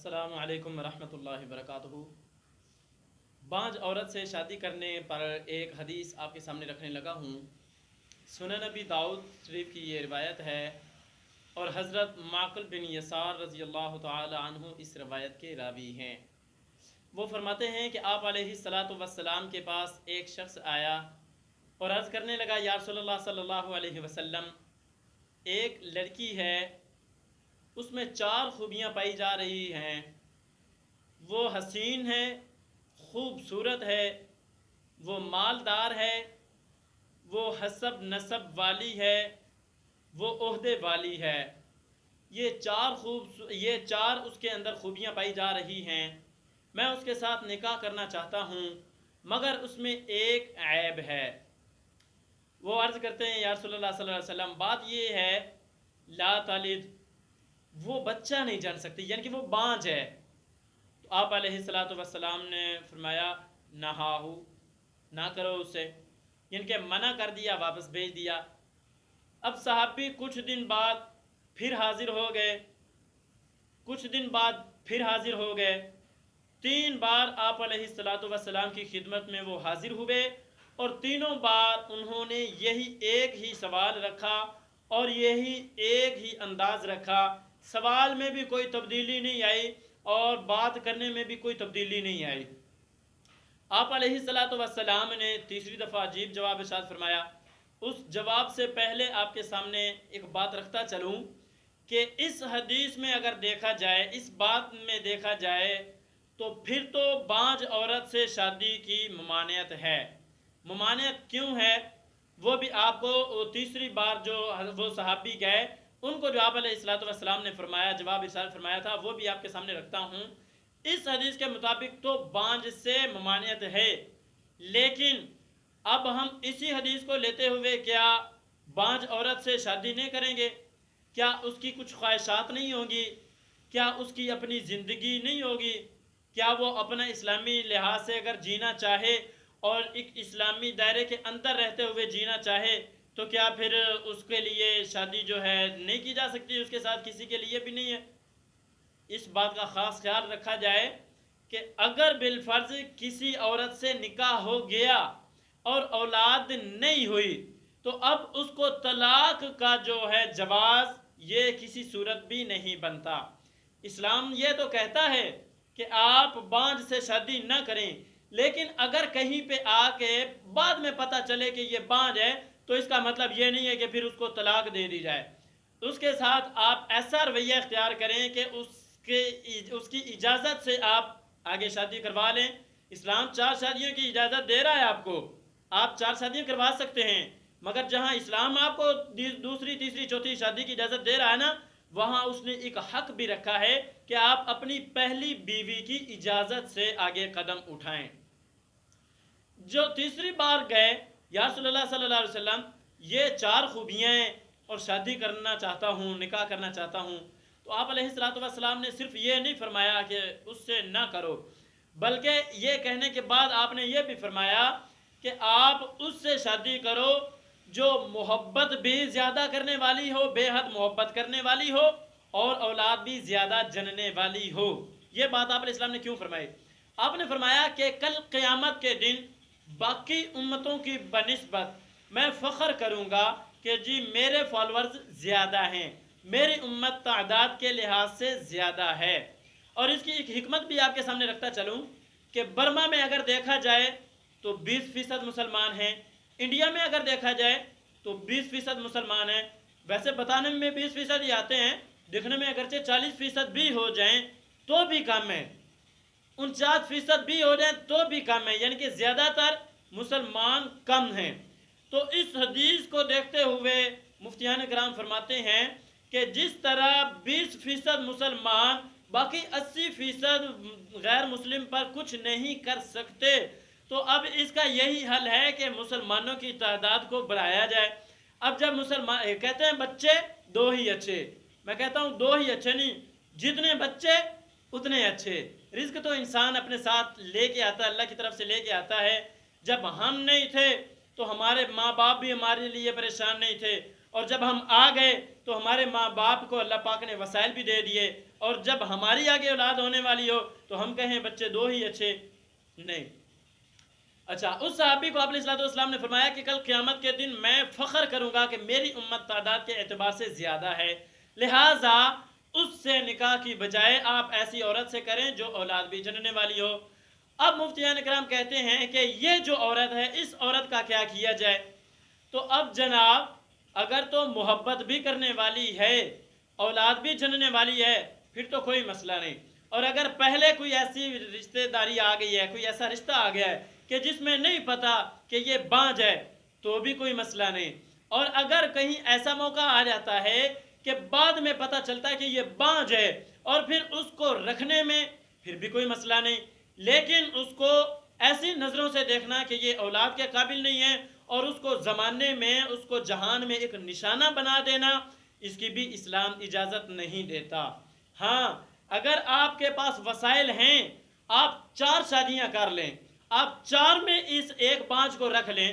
السلام علیکم ورحمۃ اللہ وبرکاتہ۔ بانج عورت سے شادی کرنے پر ایک حدیث آپ کے سامنے رکھنے لگا ہوں۔ سنن نبی داؤد شریف کی یہ روایت ہے اور حضرت معقل بن یسار رضی اللہ تعالی عنہ اس روایت کے راوی ہیں۔ وہ فرماتے ہیں کہ آپ علیہ الصلاۃ والسلام کے پاس ایک شخص آیا اور عرض کرنے لگا، یا رسول اللہ صلی اللہ علیہ وسلم، ایک لڑکی ہے، اس میں 4 خوبیاں پائی جا رہی ہیں۔ وہ حسین ہے، خوبصورت ہے، وہ مالدار ہے، وہ حسب نسب والی ہے، وہ عہدے والی ہے۔ یہ چار اس کے اندر خوبیاں پائی جا رہی ہیں۔ میں اس کے ساتھ نکاح کرنا چاہتا ہوں، مگر اس میں ایک عیب ہے۔ وہ عرض کرتے ہیں، یا رسول اللہ صلی اللہ علیہ وسلم، بات یہ ہے لا تلد، وہ بچہ نہیں جن سکتی، یعنی کہ وہ بانج ہے۔ تو آپ علیہ الصلاۃ والسلام نے فرمایا، نہاہو، نہ کرو اسے، یعنی کہ منع کر دیا، واپس بھیج دیا۔ اب صحابی کچھ دن بعد پھر حاضر ہو گئے، 3 بار آپ علیہ الصلاۃ والسلام کی خدمت میں وہ حاضر ہوئے، اور تینوں بار انہوں نے یہی ایک ہی سوال رکھا اور یہی ایک ہی انداز رکھا۔ سوال میں بھی کوئی تبدیلی نہیں آئی اور بات کرنے میں بھی کوئی تبدیلی نہیں آئی۔ آپ علیہ الصلاۃ والسلام نے تیسری دفعہ عجیب جواب ارشاد فرمایا۔ اس جواب سے پہلے آپ کے سامنے ایک بات رکھتا چلوں کہ اس حدیث میں اگر دیکھا جائے، اس بات میں دیکھا جائے، تو پھر تو بانج عورت سے شادی کی ممانعت ہے۔ ممانعت کیوں ہے وہ بھی آپ کو تیسری بار جو وہ صحابی گئے ان کو جو آپ علیہ الصلوۃ والسلام نے فرمایا، جواب ارشاد فرمایا تھا، وہ بھی آپ کے سامنے رکھتا ہوں۔ اس حدیث کے مطابق تو بانج سے ممانعت ہے، لیکن اب ہم اسی حدیث کو لیتے ہوئے کیا بانج عورت سے شادی نہیں کریں گے؟ کیا اس کی کچھ خواہشات نہیں ہوں گی؟ کیا اس کی اپنی زندگی نہیں ہوگی؟ کیا وہ اپنا اسلامی لحاظ سے اگر جینا چاہے اور ایک اسلامی دائرے کے اندر رہتے ہوئے جینا چاہے تو کیا پھر اس کے لیے شادی جو ہے نہیں کی جا سکتی؟ اس کے ساتھ کسی کے لیے بھی نہیں ہے۔ اس بات کا خاص خیال رکھا جائے کہ اگر بالفرض کسی عورت سے نکاح ہو گیا اور اولاد نہیں ہوئی تو اب اس کو طلاق کا جو ہے جواز یہ کسی صورت بھی نہیں بنتا۔ اسلام یہ تو کہتا ہے کہ آپ بانج سے شادی نہ کریں، لیکن اگر کہیں پہ آ کے بعد میں پتہ چلے کہ یہ بانج ہے تو اس کا مطلب یہ نہیں ہے کہ پھر اس کو طلاق دے دی جائے۔ اس کے ساتھ آپ ایسا رویہ اختیار کریں کہ اس کی اجازت سے آپ آگے شادی کروا لیں۔ اسلام 4 شادیوں کی اجازت دے رہا ہے آپ کو، آپ 4 شادیاں کروا سکتے ہیں، مگر جہاں اسلام آپ کو دوسری تیسری چوتھی شادی کی اجازت دے رہا ہے نا، وہاں اس نے ایک حق بھی رکھا ہے کہ آپ اپنی پہلی بیوی کی اجازت سے آگے قدم اٹھائیں۔ جو تیسری بار گئے، یا رسول اللہ صلی اللہ علیہ وسلم، یہ 4 خوبیاں ہیں اور شادی کرنا چاہتا ہوں، نکاح کرنا چاہتا ہوں، تو آپ علیہ الصلوۃ والسلام نے صرف یہ نہیں فرمایا کہ اس سے نہ کرو، بلکہ یہ کہنے کے بعد آپ نے یہ بھی فرمایا کہ آپ اس سے شادی کرو جو محبت بھی زیادہ کرنے والی ہو، بے حد محبت کرنے والی ہو، اور اولاد بھی زیادہ جننے والی ہو۔ یہ بات آپ علیہ السلام نے کیوں فرمائی؟ آپ نے فرمایا کہ کل قیامت کے دن باقی امتوں کی بنسبت میں فخر کروں گا کہ جی میرے فالورز زیادہ ہیں، میری امت تعداد کے لحاظ سے زیادہ ہے۔ اور اس کی ایک حکمت بھی آپ کے سامنے رکھتا چلوں کہ برما میں اگر دیکھا جائے تو 20% مسلمان ہیں، انڈیا میں اگر دیکھا جائے تو 20% مسلمان ہیں۔ ویسے بتانے میں 20% ہی آتے ہیں، دیکھنے میں اگرچہ 40% بھی ہو جائیں تو بھی کم ہے، 49% بھی ہو جائیں تو بھی کم ہے، یعنی کہ زیادہ تر مسلمان کم ہیں۔ تو اس حدیث کو دیکھتے ہوئے مفتیان کرام فرماتے ہیں کہ جس طرح 20% مسلمان باقی 80% غیر مسلم پر کچھ نہیں کر سکتے، تو اب اس کا یہی حل ہے کہ مسلمانوں کی تعداد کو بڑھایا جائے۔ اب جب مسلمان کہتے ہیں بچے 2 ہی اچھے، میں کہتا ہوں 2 ہی اچھے نہیں، جتنے بچے اتنے اچھے۔ رزق تو انسان اپنے ساتھ لے کے آتا ہے، اللہ کی طرف سے لے کے آتا ہے۔ جب ہم نہیں تھے تو ہمارے ماں باپ بھی ہمارے لیے پریشان نہیں تھے، اور جب ہم آ گئے تو ہمارے ماں باپ کو اللہ پاک نے وسائل بھی دے دیے، اور جب ہماری آگے اولاد ہونے والی ہو تو ہم کہیں بچے 2 ہی اچھے نہیں۔ اچھا، اس صحابی کو آپ علیہ الصلوۃ والسلام نے فرمایا کہ کل قیامت کے دن میں فخر کروں گا کہ میری امت تعداد کے اعتبار سے زیادہ ہے، لہٰذا اس سے نکاح کی بجائے آپ ایسی عورت سے کریں جو اولاد بھی جننے والی ہو۔ اب مفتیان کرام کہتے ہیں کہ یہ جو عورت ہے اس عورت کا کیا کیا جائے؟ تو اب جناب اگر تو محبت بھی کرنے والی ہے، اولاد بھی جننے والی ہے، پھر تو کوئی مسئلہ نہیں۔ اور اگر پہلے کوئی ایسی رشتہ داری آ گئی ہے، کوئی ایسا رشتہ آ گیا ہے کہ جس میں نہیں پتا کہ یہ بانجھ ہے، تو بھی کوئی مسئلہ نہیں۔ اور اگر کہیں ایسا موقع آ جاتا ہے کہ بعد میں پتہ چلتا ہے کہ یہ بانجھ ہے اور پھر اس کو رکھنے میں پھر بھی کوئی مسئلہ نہیں، لیکن اس کو ایسی نظروں سے دیکھنا کہ یہ اولاد کے قابل نہیں ہے اور اس کو زمانے میں، اس کو جہان میں ایک نشانہ بنا دینا، اس کی بھی اسلام اجازت نہیں دیتا۔ ہاں، اگر آپ کے پاس وسائل ہیں، آپ 4 شادیاں کر لیں، آپ 4 میں اس ایک بانجھ کو رکھ لیں،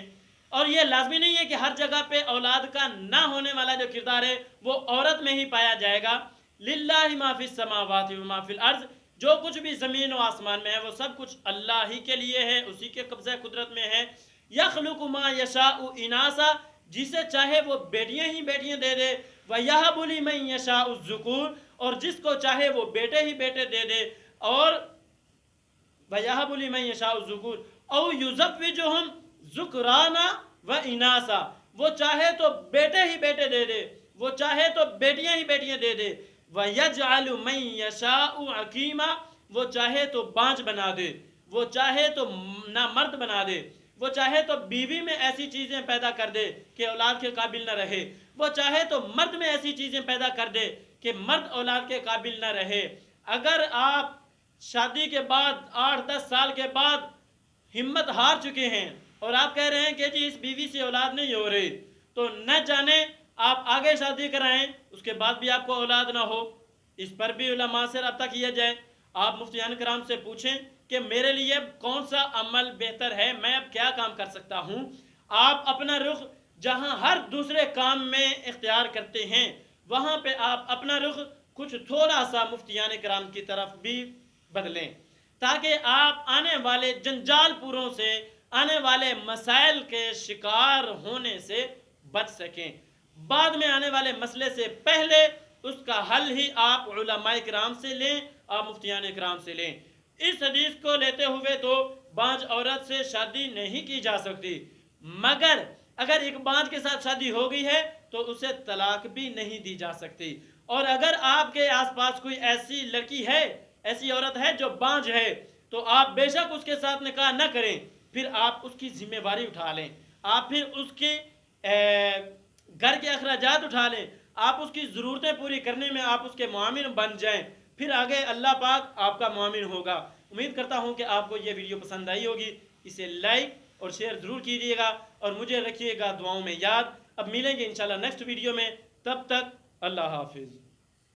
اور یہ لازمی نہیں ہے کہ ہر جگہ پہ اولاد کا نہ ہونے والا جو کردار ہے وہ عورت میں ہی پایا جائے گا۔ للہ ما فی السماوات و ما فی الارض، جو کچھ بھی زمین و آسمان میں ہے وہ سب کچھ اللہ ہی کے لیے ہے، اسی کے قبضہ قدرت میں ہے۔ یخلق ما یشاء اناسا، جسے چاہے وہ بیٹیاں ہی بیٹیاں دے دے، وَيَهَبُ لِمَن يَشَاءُ الذُّكُورَ، اور جس کو چاہے وہ بیٹے ہی بیٹے دے دے، اور وَيَهَبُ لِمَن يَشَاءُ الذُّكُورَ أَوْ يُزَوِّجُهُمْ ذُكْرَانًا وَإِنَاثًا، وہ چاہے تو بیٹے ہی بیٹے دے دے، وہ چاہے تو بیٹیاں ہی بیٹیاں دے دے۔ وَيَجْعَلُ مَن يَشَاءُ عَقِيمًا، وہ چاہے تو بانجھ بنا دے، وہ چاہے تو نامرد بنا دے، وہ چاہے تو بیوی میں ایسی چیزیں پیدا کر دے کہ اولاد کے قابل نہ رہے، وہ چاہے تو مرد میں ایسی چیزیں پیدا کر دے کہ مرد اولاد کے قابل نہ رہے۔ اگر آپ شادی کے بعد 8-10 سال کے بعد ہمت ہار چکے ہیں اور آپ کہہ رہے ہیں کہ جی اس بیوی سے اولاد نہیں ہو رہی، تو نہ جانے آپ آگے شادی کرائیں، اس کے بعد بھی آپ کو اولاد نہ ہو، اس پر بھی علماء سے رابطہ کیا جائے۔ آپ مفتیان کرام سے پوچھیں کہ میرے لیے کون سا عمل بہتر ہے، میں اب کیا کام کر سکتا ہوں۔ آپ اپنا رخ جہاں ہر دوسرے کام میں اختیار کرتے ہیں، وہاں پہ آپ اپنا رخ کچھ تھوڑا سا مفتیان کرام کی طرف بھی بدلیں، تاکہ آپ آنے والے جنجال پوروں سے، آنے والے مسائل کے شکار ہونے سے بچ سکیں۔ بعد میں آنے والے مسئلے سے پہلے اس کا حل ہی آپ علماء کرام سے لیں، آپ مفتیان کرام سے لیں۔ اس حدیث کو لیتے ہوئے تو بانجھ عورت سے شادی نہیں کی جا سکتی، مگر اگر ایک بانجھ کے ساتھ شادی ہو گئی ہے تو اسے طلاق بھی نہیں دی جا سکتی۔ اور اگر آپ کے آس پاس کوئی ایسی لڑکی ہے، ایسی عورت ہے جو بانجھ ہے، تو آپ بے شک اس کے ساتھ نکاح نہ کریں، پھر آپ اس کی ذمہ داری اٹھا لیں، آپ پھر اس کے گھر کے اخراجات اٹھا لیں، آپ اس کی ضرورتیں پوری کرنے میں آپ اس کے معاون بن جائیں، پھر آگے اللہ پاک آپ کا معاون ہوگا۔ امید کرتا ہوں کہ آپ کو یہ ویڈیو پسند آئی ہوگی، اسے لائک اور شیئر ضرور کیجیے گا، اور مجھے رکھیے گا دعاؤں میں یاد۔ اب ملیں گے انشاءاللہ نیکسٹ ویڈیو میں، تب تک اللہ حافظ۔